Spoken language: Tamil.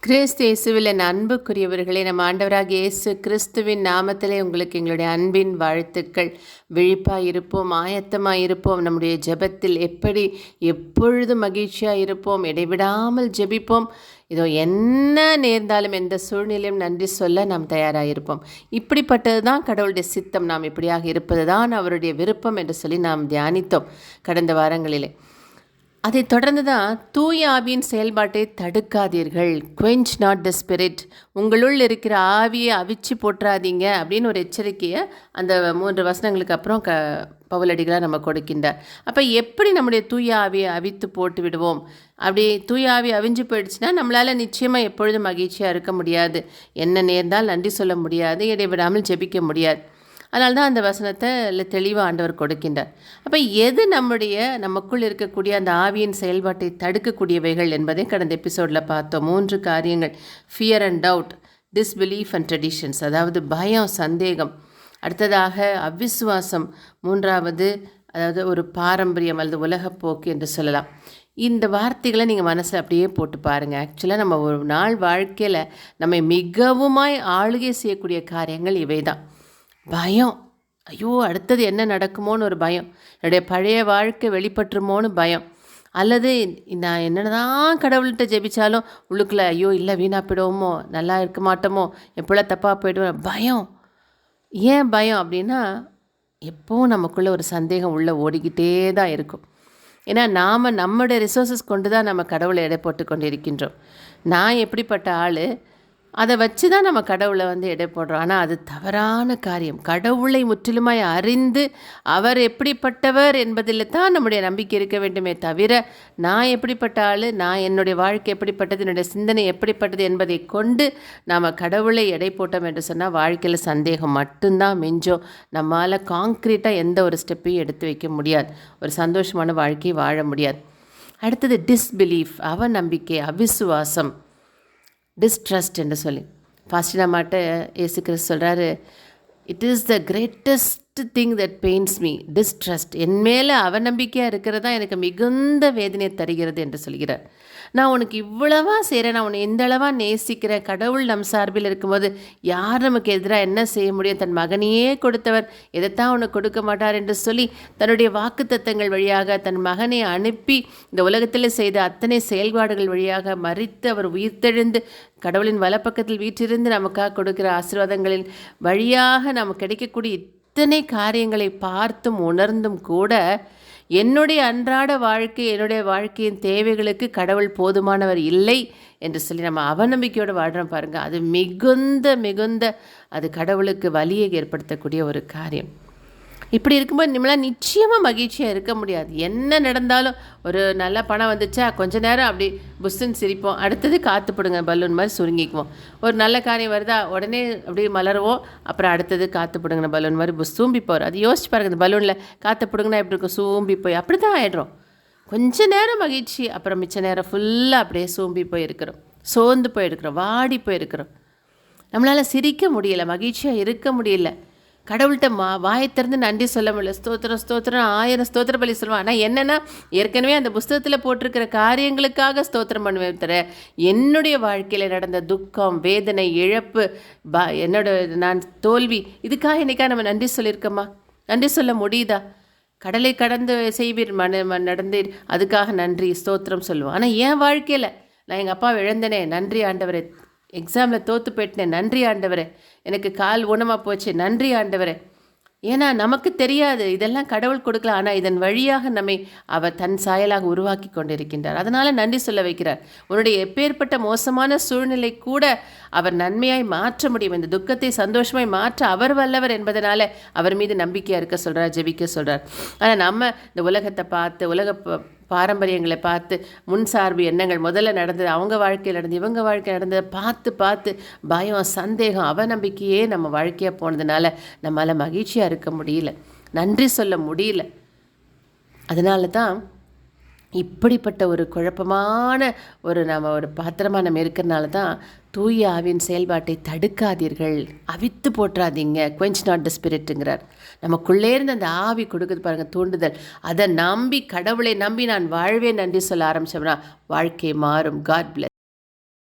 கிறிஸ்து இயேசுவில் என் அன்புக்குரியவர்களே, நம் ஆண்டவராகிய இயேசு கிறிஸ்துவின் நாமத்திலே உங்களுக்கு எங்களுடைய அன்பின் வாழ்த்துக்கள். விழிப்பாக இருப்போம், ஆயத்தமாக இருப்போம். நம்முடைய ஜெபத்தில் எப்பொழுதும் மகிழ்ச்சியாக இருப்போம். இடைவிடாமல் ஜெபிப்போம். இதோ என்ன நேர்ந்தாலும் எந்த சூழ்நிலையும் நன்றி சொல்ல நாம் தயாராக இருப்போம். இப்படிப்பட்டது தான் கடவுளுடைய சித்தம். நாம் இப்படியாக இருப்பது தான் அவருடைய விருப்பம் என்று சொல்லி நாம் தியானித்தோம் கடந்த வாரங்களிலே. அதை தொடர்ந்து தான் தூய ஆவியின் செயல்பாட்டை தடுக்காதீர்கள். Quench not the spirit. உங்களுள் இருக்கிற ஆவியை அவிச்சு போட்டுறாதீங்க அப்படின்னு ஒரு எச்சரிக்கையை அந்த 3 வசனங்களுக்கு அப்புறம் பவுலடிகளாக நம்ம கொடுக்கின்றார். அப்போ எப்படி நம்முடைய தூய ஆவியை அவித்து போட்டு விடுவோம்? அப்படி தூய ஆவி அவிஞ்சு போயிடுச்சுன்னா நம்மளால் நிச்சயமாக எப்பொழுதும் மகிழ்ச்சியாக இருக்க முடியாது. என்ன நேர்ந்தால் நன்றி சொல்ல முடியாது, இடைவிடாமல் ஜெபிக்க முடியாது. அதனால தான் அந்த வசனத்தை தெளிவாக ஆண்டவர் கொடுக்கின்றார். அப்போ எது நமக்குள் இருக்கக்கூடிய அந்த ஆவியின் செயல்பாட்டை தடுக்கக்கூடியவைகள் என்பதை கடந்த எபிசோடில் பார்த்தோம். 3 காரியங்கள்: fear and doubt, disbelief and traditions, அதாவது பயம், சந்தேகம். அடுத்ததாக அவிசுவாசம். 3வது அதாவது ஒரு பாரம்பரியம் அல்லது உலகப்போக்கு என்று சொல்லலாம். இந்த வார்த்தைகளை நீங்கள் மனசில் அப்படியே போட்டு பாருங்கள். ஆக்சுவலாக நம்ம ஒரு நாள் வாழ்க்கையில் நம்மை மிகவுமாய் ஆளுகை செய்யக்கூடிய காரியங்கள் இவை தான். பயம், ஐயோ அடுத்தது என்ன நடக்குமோன்னு ஒரு பயம், என்னுடைய பழைய வாழ்க்கை வெளிப்பட்டுருமோன்னு பயம், அல்லது நான் என்னதான் கடவுள்கிட்ட ஜெபிச்சாலும் உள்ளுக்குள்ளே ஐயோ இல்லை வீணாக போயிடுவோமோ, நல்லா இருக்க மாட்டோமோ, எப்போல்லாம் தப்பாக போய்டுவோம், பயம். ஏன் பயம் அப்படின்னா, எப்போவும் நமக்குள்ளே ஒரு சந்தேகம் உள்ளே ஓடிக்கிட்டே தான் இருக்கும். ஏன்னா நாம் நம்முடைய ரிசோர்ஸஸ் கொண்டு தான் நம்ம கடவுளை எடை போட்டு கொண்டு இருக்கின்றோம். நான் எப்படிப்பட்ட ஆள், அதை வச்சு தான் நம்ம கடவுளை எடை போடுறோம். ஆனால் அது தவறான காரியம். கடவுளை முற்றிலுமாய் அறிந்து அவர் எப்படிப்பட்டவர் என்பதில் தான் நம்முடைய நம்பிக்கை இருக்க வேண்டுமே தவிர, நான் எப்படிப்பட்ட ஆள், நான் என்னுடைய வாழ்க்கை எப்படிப்பட்டது, என்னுடைய சிந்தனை எப்படிப்பட்டது என்பதை கொண்டு நாம் கடவுளை எடை போட்டோம் என்று சொன்னால் வாழ்க்கையில் சந்தேகம் மட்டும்தான் மிஞ்சோம். நம்மால் காங்க்ரீட்டாக எந்த ஒரு ஸ்டெப்பையும் எடுத்து வைக்க முடியாது, ஒரு சந்தோஷமான வாழ்க்கையை வாழ முடியாது. அடுத்தது டிஸ்பிலீஃப், அவநம்பிக்கை, அவிசுவாசம், டிஸ்ட்ரஸ்ட் என்று சொல்லி. ஃபர்ஸ்ட் நம்மகிட்ட இயேசு கிறிஸ்து சொல்கிறாரு, it is the greatest thing that pains me, distrust. என் மேலே அவநம்பிக்கையாக இருக்கிறது தான் எனக்கு மிகுந்த வேதனையை தருகிறது என்று சொல்கிறார். நான் உனக்கு இவ்வளவா செய்கிறேன், நான் உன்னை எந்த அளவாக நேசிக்கிறேன், கடவுள் நம் சார்பில் இருக்கும்போது யார் நமக்கு எதிராக என்ன செய்ய முடியும்? தன் மகனையே கொடுத்தவர் எதைத்தான் உனக்கு கொடுக்க மாட்டார் என்று சொல்லி தன்னுடைய வாக்குத்தத்தங்கள் வழியாக தன் மகனை அனுப்பி இந்த உலகத்தில் செய்த அத்தனை செயல்பாடுகள் வழியாக மரித்து அவர் உயிர்த்தெழுந்து கடவுளின் வலப்பக்கத்தில் வீற்றிருந்து நமக்காக கொடுக்கிற ஆசீர்வாதங்களின் வழியாக நமக்கு கிடைக்கக்கூடிய இத்தனை காரியங்களை பார்த்தும் உணர்ந்தும் கூட என்னுடைய அன்றாட வாழ்க்கை, என்னுடைய வாழ்க்கையின் தேவைகளுக்கு கடவுள் போதுமானவர் இல்லை என்று சொல்லி நம்ம அவநம்பிக்கையோடு வாழ்கிறோம் பாருங்கள். அது மிகுந்த அது கடவுளுக்கு வலியை ஏற்படுத்தக்கூடிய ஒரு காரியம். இப்படி இருக்கும்போது நம்மளால் நிச்சயமாக மகிழ்ச்சியாக இருக்க முடியாது. என்ன நடந்தாலும் ஒரு நல்ல பணம் வந்துச்சா கொஞ்ச நேரம் அப்படி புஷ்ஷுன்னு சிரிப்போம், அடுத்தது காற்றுப்படுங்க பலூன் மாதிரி சுருங்கிக்குவோம். ஒரு நல்ல காரியம் வருதா உடனே அப்படி மலருவோம், அப்புறம் அடுத்தது காற்றுப்படுங்கிற பலூன் மாதிரி சூம்பி போகிறோம். அது யோசிச்சு பாருங்கள், இந்த பலூனில் காற்றுப்படுங்கன்னா எப்படி இருக்கும், சூம்பி போய் அப்படி தான் ஆகிடுறோம். கொஞ்ச நேரம் மகிழ்ச்சி, அப்புறம் மிச்ச நேரம் ஃபுல்லாக அப்படியே சூம்பி போயிருக்கிறோம், சோர்ந்து போயிருக்கிறோம், வாடி போயிருக்கிறோம். நம்மளால் சிரிக்க முடியல, மகிழ்ச்சியாக இருக்க முடியல. கடவுள்கிட்ட வாயை திறந்து நன்றி சொல்ல முடியல. ஸ்தோத்திரம் 1000 ஸ்தோத்திர பலி சொல்லுவான். ஆனால் என்னென்னா, ஏற்கனவே அந்த புஸ்தகத்தில் போட்டிருக்கிற காரியங்களுக்காக ஸ்தோத்திரம் பண்ணுவேன் தவிர என்னுடைய வாழ்க்கையில் நடந்த துக்கம், வேதனை, இழப்பு, நான் தோல்வி, இதுக்காக இன்றைக்காக நம்ம நன்றி சொல்லியிருக்கோமா? நன்றி சொல்ல முடியுதா? கடலை கடந்து செய்வீர் நடந்தீர், அதுக்காக நன்றி ஸ்தோத்திரம் சொல்லுவோம். ஆனால் என் வாழ்க்கையில் நான் எங்கள் அப்பாவை இழந்தனே, நன்றி ஆண்டவரே. எக்ஸாமில் தோற்று போயிட்டேன், நன்றி ஆண்டவரே. எனக்கு கால் ஊனமாக போச்சு, நன்றி ஆண்டவரே. ஏன்னா நமக்கு தெரியாது, இதெல்லாம் கடவுள் கொடுக்கலாம். ஆனால் இதன் வழியாக நம்மை அவர் தன் சாயலாக உருவாக்கி கொண்டிருக்கின்றார். அதனால் நன்றி சொல்ல வைக்கிறார். உன்னுடைய எப்பேற்பட்ட மோசமான சூழ்நிலை கூட அவர் நன்மையாய் மாற்ற முடியும். இந்த துக்கத்தை சந்தோஷமாய் மாற்ற அவர் வல்லவர் என்பதனால அவர் மீது நம்பிக்கையாக இருக்க சொல்கிறார், ஜெபிக்க சொல்கிறார். ஆனால் நம்ம இந்த உலகத்தை பார்த்து, உலக பாரம்பரியங்களை பார்த்து, முன்சார்பு எண்ணங்கள் முதல்ல நடந்தது, அவங்க வாழ்க்கையில் நடந்தது, இவங்க வாழ்க்கை நடந்ததை பார்த்து பயம், சந்தேகம், அவநம்பிக்கையே நம்ம வாழ்க்கையாக போனதுனால நம்மளால் மகிழ்ச்சியாக இருக்க முடியல, நன்றி சொல்ல முடியல. அதனால தான் இப்படிப்பட்ட ஒரு குழப்பமான ஒரு பாத்திரமாக நம்ம இருக்கிறனால தான் தூய ஆவியின் செயல்பாட்டை தடுக்காதீர்கள், அவித்து போட்டுறாதீங்க. குவென்ச் நாட் த ஸ்பிரிட்டுங்கிறார். நமக்குள்ளே இருந்து அந்த ஆவி கொடுக்குது பாருங்கள், தூண்டுதல். அதை நம்பி, கடவுளை நம்பி நான் வாழ்வே நன்றி சொல்ல ஆரம்பித்தோம்னா வாழ்க்கை மாறும். God plus.